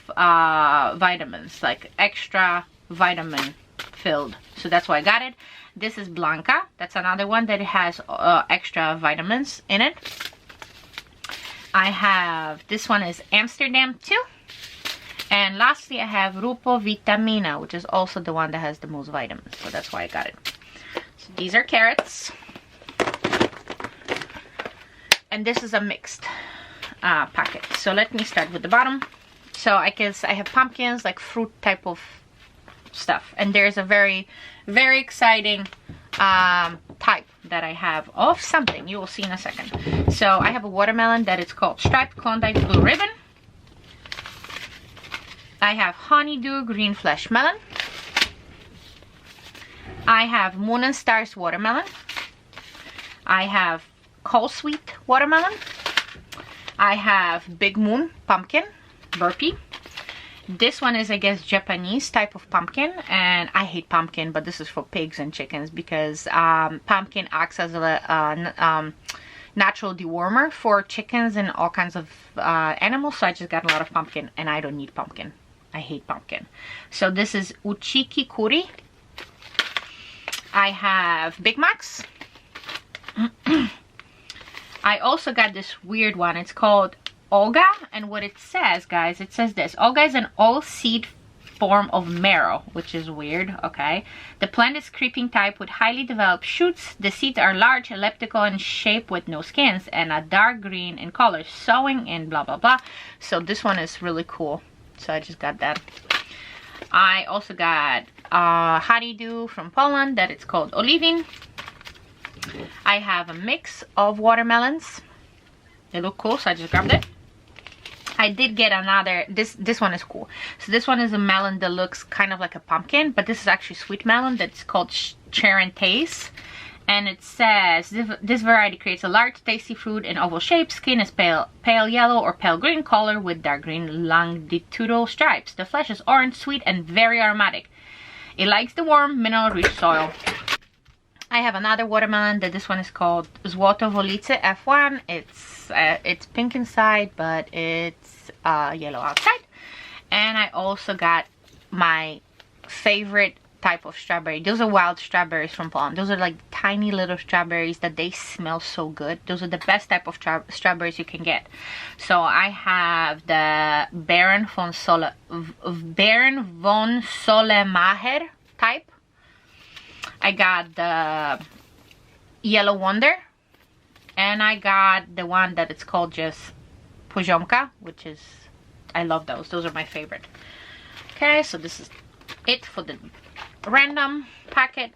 vitamins, like extra vitamin filled, so that's why I got it. This is Blanca. That's another one that has extra vitamins in it. I have, this one is Amsterdam too. And lastly, I have Rupo Vitamina, which is also the one that has the most vitamins. So that's why I got it. So these are carrots. And this is a mixed packet. So let me start with the bottom. So I guess I have pumpkins, like fruit type of stuff. And there's a very, very exciting type that I have of something. You will see in a second. So I have a watermelon that is called Striped Klondike Blue Ribbon. I have Honeydew Green Flesh Melon. I have Moon and Stars Watermelon. I have Coal Sweet Watermelon. I have Big Moon Pumpkin Burpee. This one is, I guess, Japanese type of pumpkin, and I hate pumpkin, but this is for pigs and chickens because pumpkin acts as a natural dewormer for chickens and all kinds of animals. So I just got a lot of pumpkin, and I don't need pumpkin. I hate pumpkin. So this is Uchiki Kuri. I have Big Macs. I also got this weird one. It's called Olga, and what it says, guys, it says this: Olga is an all seed form of marrow, which is weird. Okay, the plant is creeping type with highly developed shoots. The seeds are large, elliptical in shape with no skins, and a dark green in color, sowing in blah blah blah. So this one is really cool, so I just got that. I also got honeydew from Poland that it's called olivin. I have a mix of watermelons. They look cool, so I just grabbed it. I did get another, this one is cool. So this one is a melon that looks kind of like a pumpkin, but this is actually sweet melon that's called Charentaise. And it says, this variety creates a large tasty fruit in oval shape. Skin is pale yellow or pale green color with dark green longitudinal stripes. The flesh is orange, sweet, and very aromatic. It likes the warm, mineral-rich soil. I have another watermelon that this one is called Złotowolice F1. It's pink inside, but it's yellow outside. And I also got my favorite type of strawberry. Those are wild strawberries from Poland. Those are like tiny little strawberries that they smell so good. Those are the best type of strawberries you can get. So I have the Baron von Solemacher type. I got the Yellow Wonder, and I got the one that it's called just Poziomka, which is, I love those. Those are my favorite. Okay, so this is it for the random packet.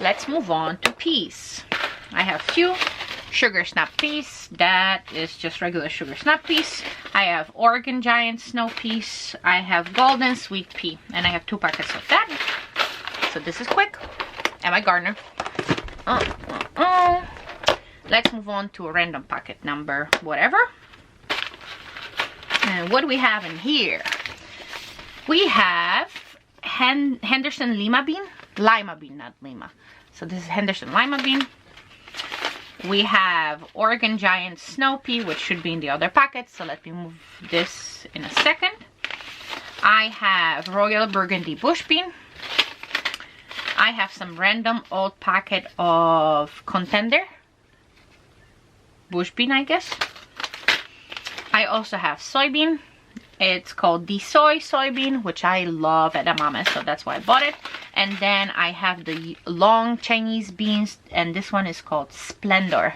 Let's move on to peas. I have few sugar snap peas. That is just regular sugar snap peas. I have Oregon Giant snow peas. I have golden sweet pea, and I have 2 packets of that. So this is quick. And my gardener. Let's move on to a random packet number whatever. And what do we have in here? We have Henderson Lima bean. Lima bean, not Lima. So this is Henderson Lima bean. We have Oregon Giant snow pea, which should be in the other packet. So let me move this in a second. I have Royal Burgundy bush bean. I have some random old packet of Contender bush bean, I guess. I also have soybean. It's called the soybean, which I love edamame, so that's why I bought it. And then I have the long Chinese beans, and this one is called Splendor.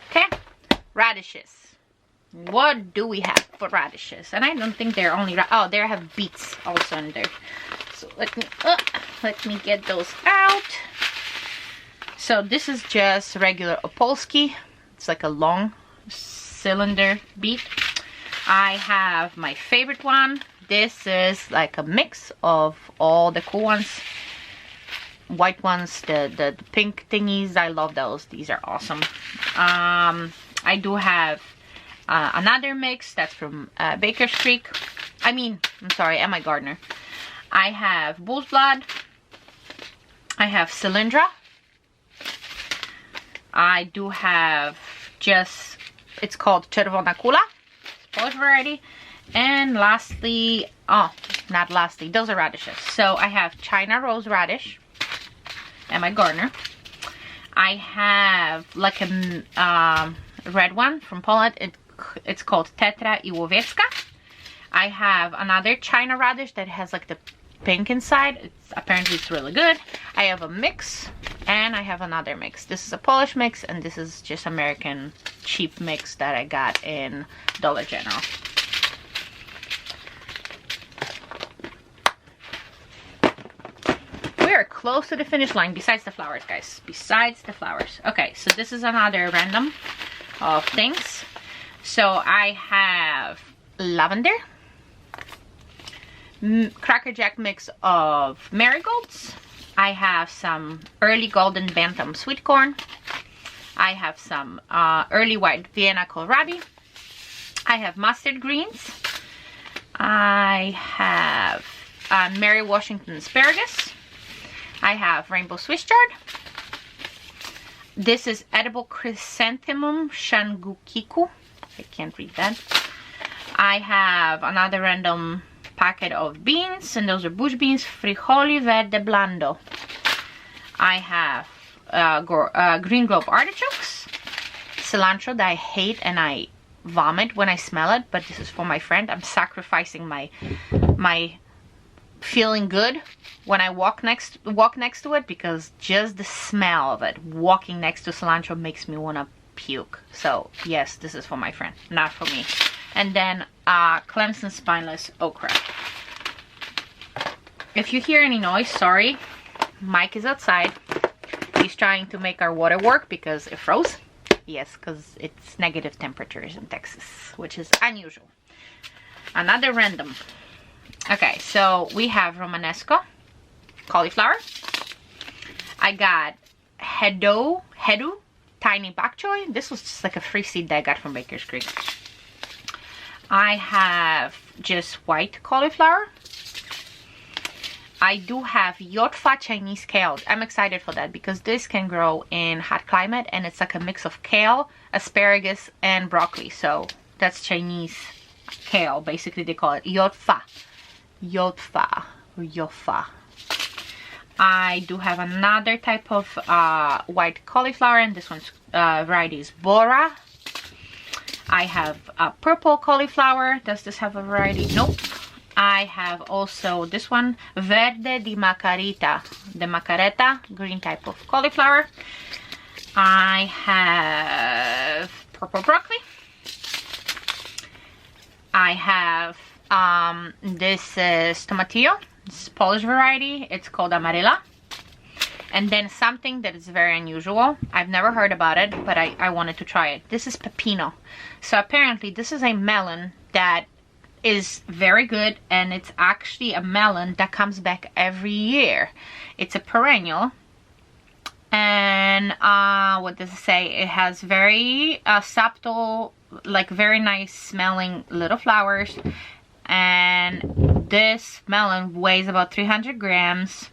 Okay, radishes. What do we have for radishes? And I don't think they're only oh, there I have beets also in there. So let me get those out. So this is just regular Opolski. It's like a long cylinder beet. I have my favorite one. This is like a mix of all the cool ones. White ones, the pink thingies. I love those. These are awesome. I do have another mix that's from Baker's Creek. I'm sorry, Emma Gardner. I have Bull's Blood. I have Cylindra. I do have just, it's called Czerwona Kula, Polish variety. And lastly, oh, not lastly, those are radishes. So I have China Rose Radish, Emma Gardner. I have like a red one from Poland. It's called Tetra Iłowiecka. I have another China radish that has like the pink inside. Apparently it's really good. I have a mix, and I have another mix. This is a Polish mix, and this is just American cheap mix that I got in Dollar General. We are close to the finish line, besides the flowers, guys. Besides the flowers. Okay, so this is another random of things. So I have lavender, Cracker Jack mix of marigolds. I have some early golden bantam sweet corn. I have some early white Vienna kohlrabi. I have mustard greens. I have Mary Washington asparagus. I have rainbow Swiss chard. This is edible chrysanthemum shangukiku. I can't read that. I have another random packet of beans, and those are bush beans, frijoli verde blando. I have green globe artichokes. cilantro that I hate and I vomit when I smell it, but this is for my friend. I'm sacrificing my feeling good when I walk next to it, because just the smell of it, walking next to cilantro, makes me want to puke. So yes, this is for my friend, not for me. And then Clemson spineless okra. If you hear any noise, sorry, Mike is outside. He's trying to make our water work because it froze. Yes, because it's negative temperatures in Texas, which is unusual. Another random. Okay, so we have Romanesco cauliflower. I got Hedu tiny bok choy. This was just like a free seed that I got from Baker's Creek. I have just white cauliflower. I do have Yotfa Chinese kale. I'm excited for that because this can grow in hot climate, and it's like a mix of kale, asparagus, and broccoli. So that's Chinese kale. Basically, they call it Yotfa. Yotfa or Yofa. I do have another type of white cauliflower, and this one's variety is Bora. I have a purple cauliflower. Does this have a variety? Nope. I have also this one, Verde di Macarita, the Macareta, green type of cauliflower. I have purple broccoli. I have this is tomatillo. This is Polish variety. It's called Amarela. And then something that is very unusual. I've never heard about it, but I wanted to try it. This is pepino. So apparently this is a melon that is very good, and it's actually a melon that comes back every year. It's a perennial, and what does it say? It has very subtle, like very nice smelling little flowers, and this melon weighs about 300 grams.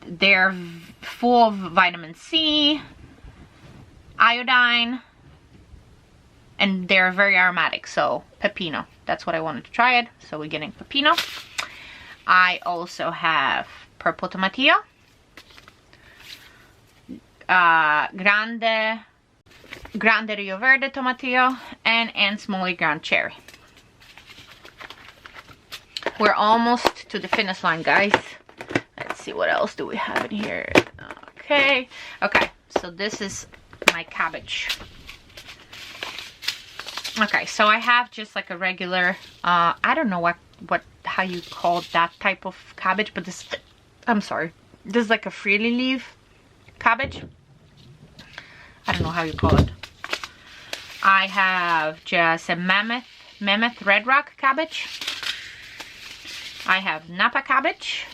They're full of vitamin C, iodine, and they're very aromatic. So pepino, that's what I wanted to try it. So we're getting pepino. I also have purple tomatillo, grande Rio Verde tomatillo, and small ground cherry. We're almost to the finish line, guys. Let's see, what else do we have in here? Okay, so this is my cabbage. Okay, so I have just like a regular, I don't know how you call that type of cabbage, but this, I'm sorry, this is like a freely leaf cabbage. I don't know how you call it. I have just a mammoth red rock cabbage. I have Napa cabbage,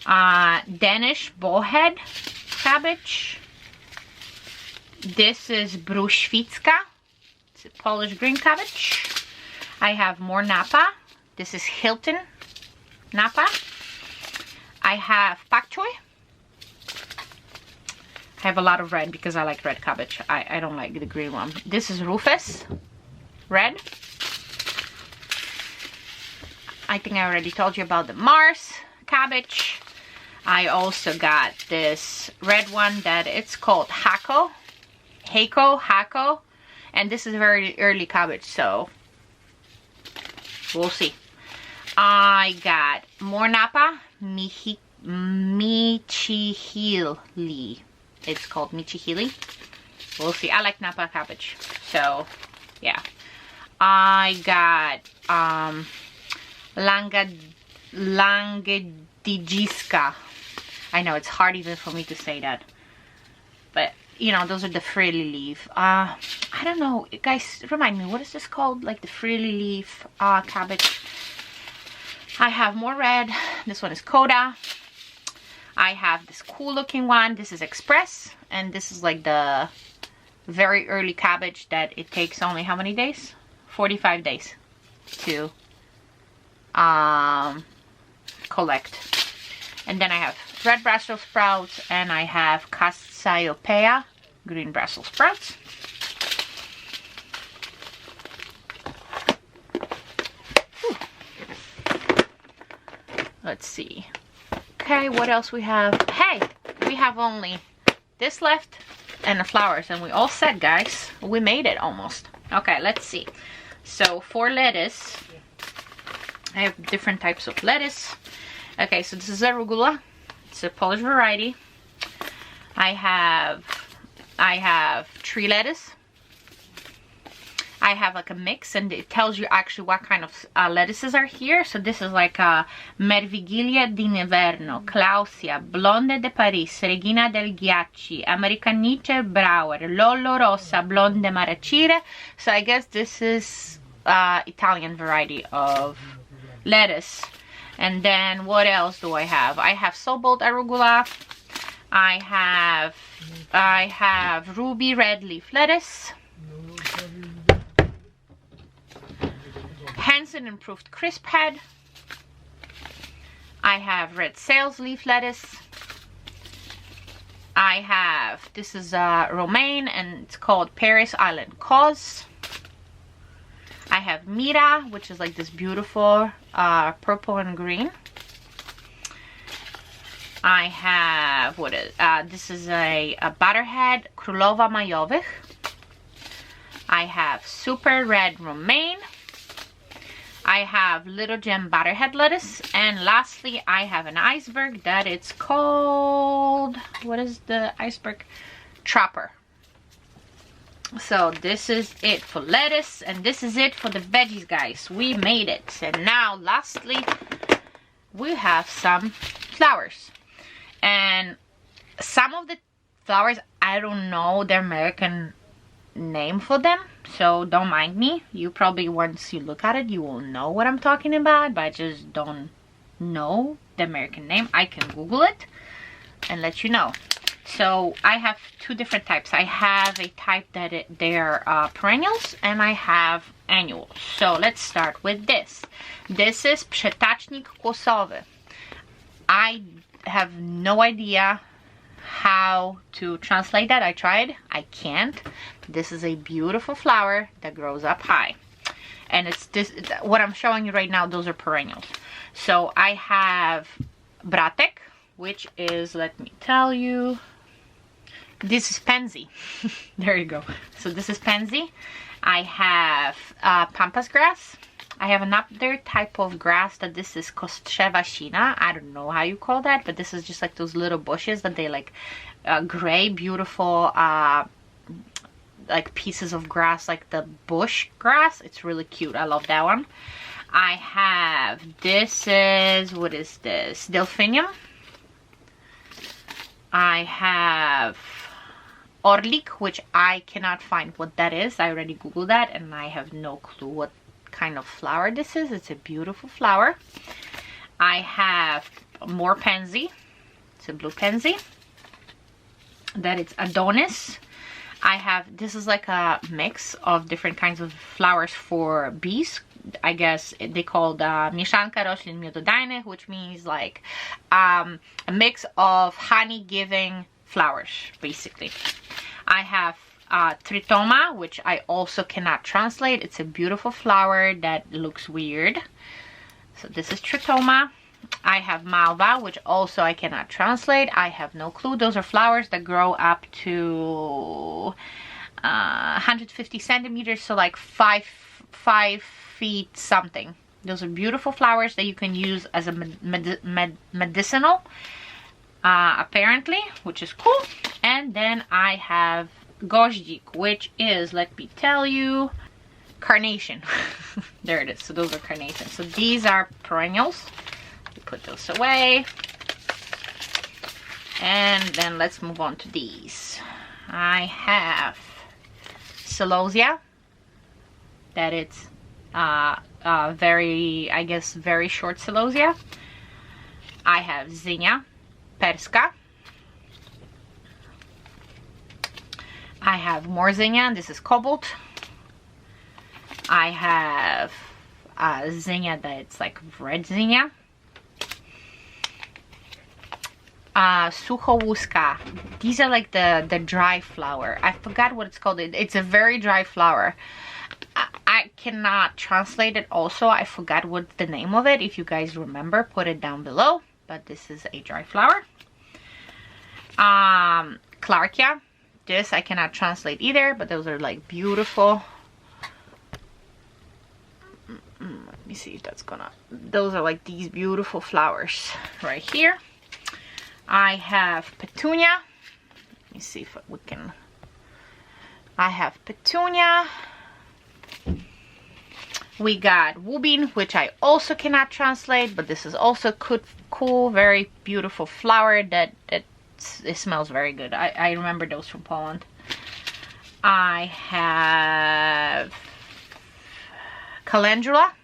Danish bullhead cabbage. This is Bruszwicka. It's a Polish green cabbage. I have more Napa. This is Hilton Napa. I have pak choy. I have a lot of red because I like red cabbage. I don't like the green one. This is Rufus red. I think I already told you about the Mars cabbage. I also got this red one that it's called Hako, and this is very early cabbage, so we'll see. I got more Napa, Michihili. It's called Michihili. We'll see. I like Napa cabbage, so yeah. I got Langedijiska. I know it's hard even for me to say that, but you know, those are the frilly leaf. I don't know, guys, remind me, what is this called? Like the frilly leaf cabbage. I have more red. This one is Coda. I have this cool looking one. This is Express, and this is like the very early cabbage that it takes only how many days? 45 days to collect. And then I have red Brussels sprouts, and I have Cassiopeia green Brussels sprouts. Let's see. Okay, what else we have? Hey, we have only this left and the flowers, and we all set, guys. We made it almost. Okay, let's see. So for lettuce, I have different types of lettuce. Okay, so this is arugula. It's a Polish variety. I have tree lettuce. I have like a mix, and it tells you actually what kind of lettuces are here. So this is like Mervigilia d'inverno, Clausia, Blonde de Paris, Regina del Ghiacci, Americanice Brauer, Lollo Rossa, Blonde Maracire. So I guess this is Italian variety of lettuce. And then what else do I have? I have Sobol arugula. I have ruby red leaf lettuce. Hansen improved crisp head. I have red sales leaf lettuce. I have, this is romaine, and it's called Paris Island Cause. I have Mira, which is like this beautiful purple and green. I have, what is, this is a Butterhead Królova Majowich. I have super red romaine. I have Little Gem Butterhead lettuce. And lastly, I have an iceberg that it's called, what is the iceberg? Trapper. So this is it for lettuce, and this is it for the veggies, guys. We made it. And now lastly, we have some flowers. And some of the flowers, I don't know the American name for them, so don't mind me. You probably, once you look at it, you will know what I'm talking about, but I just don't know the American name. I can Google it and let you know. So I have two different types. I have a type that they're perennials, and I have annuals. So let's start with this. This is Przetacznik Kłosowy. I have no idea how to translate that. I tried. I can't. This is a beautiful flower that grows up high. And it's this, what I'm showing you right now, those are perennials. So I have Bratek, which is, let me tell you, this is pansy. There you go. So this is pansy. I have pampas grass. I have another type of grass that this is Kostrzewa. I don't know how you call that, but this is just like those little bushes that they like gray, beautiful like pieces of grass, like the bush grass. It's really cute. I love that one. I have, this is, what is this? Delphinium. I have Orlik, which I cannot find what that is. I already Googled that and I have no clue what kind of flower this is. It's a beautiful flower. I have more pansy. It's a blue pansy. That it's Adonis. I have, this is like a mix of different kinds of flowers for bees. I guess they called mieszanka roślin miododajnych, which means like a mix of honey-giving flowers, basically. I have Tritoma, which I also cannot translate. It's a beautiful flower that looks weird. So this is Tritoma. I have Malva, which also I cannot translate. I have no clue. Those are flowers that grow up to 150 centimeters, so like 5 feet something. Those are beautiful flowers that you can use as a medicinal, apparently, which is cool. And then I have Goździk, which is, let me tell you, carnation. There it is. So those are carnations. So these are perennials. We put those away. And then let's move on to these. I have Celosia. That it's very, I guess, very short celosia. I have Zinnia Perska. I have more Zinnia. This is Cobalt. I have Zinnia that's like red Zinnia. Suchołuska. These are like the dry flower. I forgot what it's called. It's a very dry flower. I cannot translate it also. I forgot what the name of it. If you guys remember, put it down below. but this is a dry flower. Clarkia. This I cannot translate either, but those are like beautiful. Let me see if that's gonna, those are like these beautiful flowers right here. I have petunia. Let me see if we can, I have petunia. We got wubin, which I also cannot translate, but this is also cool, very beautiful flower that it smells very good. I remember those from Poland. I have calendula.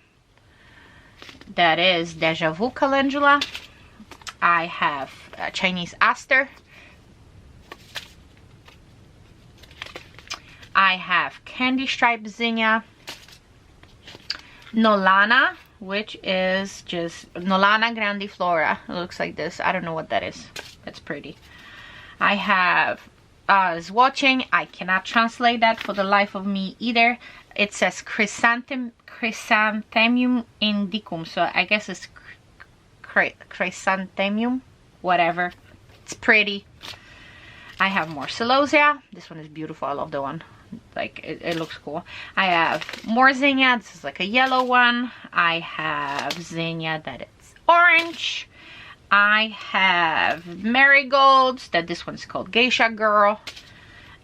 That is Deja Vu calendula. I have Chinese aster. I have candy stripe zinnia. Nolana, which is just Nolana grandiflora. It looks like this. I don't know what that is. That's pretty. I have Zwatching. I cannot translate that for the life of me either. It says Chrysanthemum indicum, so I guess it's Chrysanthemum, whatever. It's pretty. I have more Celosia. This one is beautiful. I love the one. Like it looks cool. I have more zinnia. This is like a yellow one. I have zinnia that it's orange. I have marigolds, that this one's called Geisha Girl.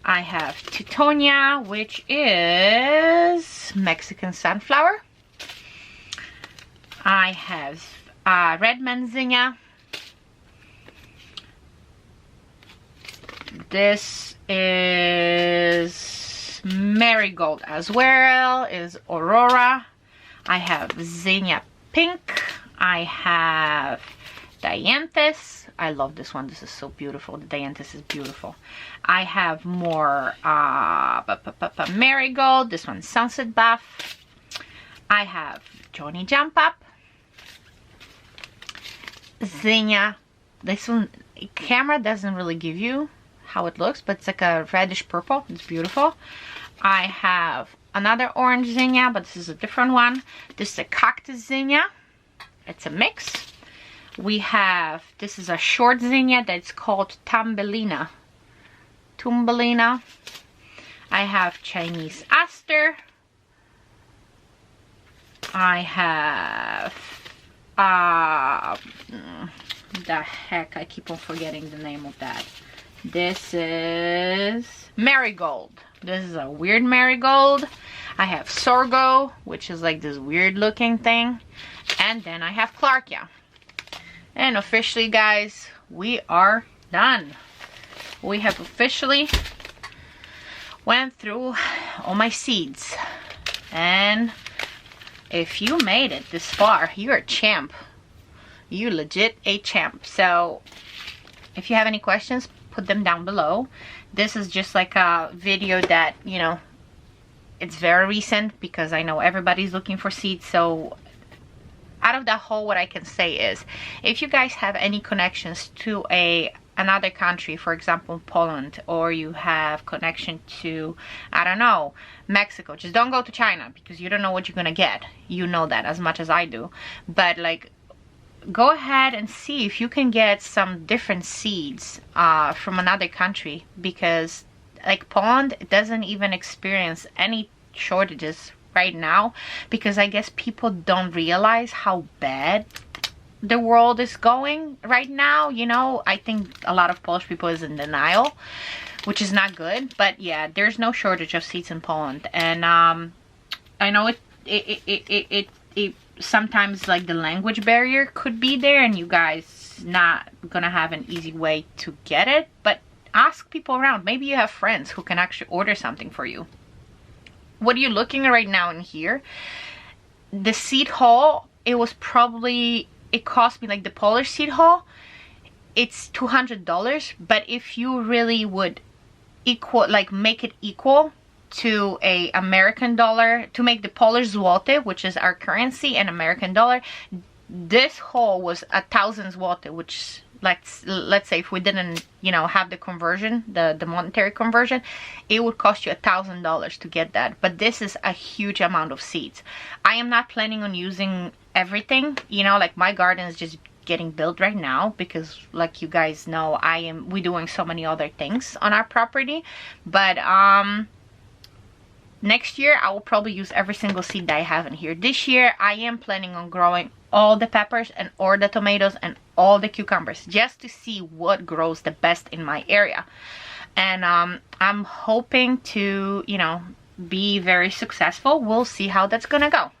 I have Teutonia, which is Mexican sunflower. I have red manzinnia. This is marigold as well, is Aurora. I have zinnia pink. I have Dianthus. I love this one. This is so beautiful. The Dianthus is beautiful. I have more marigold. This one's Sunset Buff. I have Johnny Jump Up. Zinnia. This one, camera doesn't really give you how it looks, but it's like a reddish purple. It's beautiful. I have another orange zinnia, but this is a different one. This is a cactus zinnia. It's a mix. We have, this is a short zinnia that's called Tumbelina. I have Chinese aster. I have, the heck, I keep on forgetting the name of that. This is marigold. This is a weird marigold. I have sorgo, which is like this weird looking thing. And then I have Clarkia. And officially, guys, we are done. We have officially went through all my seeds. And if you made it this far, you're a champ. You legit a champ. So if you have any questions, put them down below. This is just like a video that, you know, it's very recent because I know everybody's looking for seeds. So out of that whole, what I can say is, if you guys have any connections to another country, for example Poland, or you have connection to, I don't know, Mexico, just don't go to China because you don't know what you're gonna get. You know that as much as I do. But like, go ahead and see if you can get some different seeds from another country, because like Poland doesn't even experience any shortages right now, because I guess people don't realize how bad the world is going right now. You know, I think a lot of Polish people is in denial, which is not good. But yeah, there's no shortage of seeds in Poland. And I know it sometimes like the language barrier could be there and you guys not gonna have an easy way to get it, but ask people around. Maybe you have friends who can actually order something for you. What are you looking at right now in here? The seed haul, it cost me, like the Polish seed haul, it's $200. But if you really would make it equal to a American dollar, to make the Polish zloty, which is our currency, an American dollar, this haul was 1,000 zloty, which let's say if we didn't, you know, have the conversion, the monetary conversion, it would cost you $1,000 to get that. But this is a huge amount of seeds. I am not planning on using everything, you know, like my garden is just getting built right now because, like you guys know, we're doing so many other things on our property. But next year I will probably use every single seed that I have in here. This year I am planning on growing all the peppers and all the tomatoes and all the cucumbers, just to see what grows the best in my area. And I'm hoping to, you know, be very successful. We'll see how that's gonna go.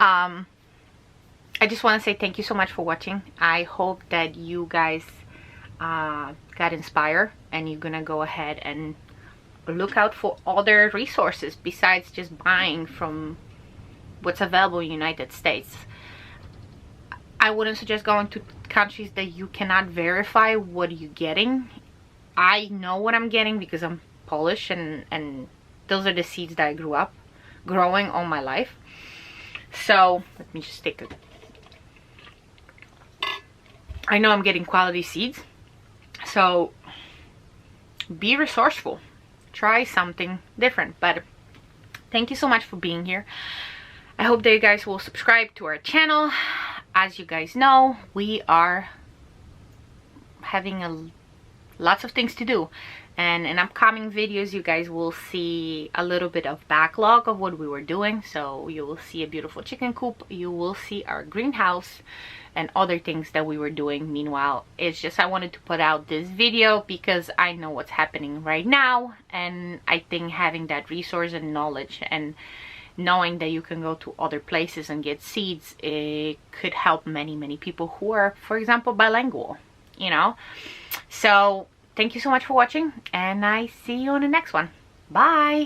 I just want to say thank you so much for watching. I hope that you guys got inspired and you're gonna go ahead and look out for other resources besides just buying from what's available in the United States. I wouldn't suggest going to countries that you cannot verify what you're getting. I know what I'm getting because I'm Polish, and those are the seeds that I grew up growing all my life. So let me just take a, I know I'm getting quality seeds. So be resourceful, try something different. But thank you so much for being here. I hope that you guys will subscribe to our channel. As you guys know, we are having lots of things to do, and in upcoming videos you guys will see a little bit of backlog of what we were doing. So you will see a beautiful chicken coop, you will see our greenhouse and other things that we were doing. Meanwhile, it's just I wanted to put out this video because I know what's happening right now, and I think having that resource and knowledge and knowing that you can go to other places and get seeds, it could help many people who are, for example, bilingual, you know. So thank you so much for watching, and I see you on the next one. Bye.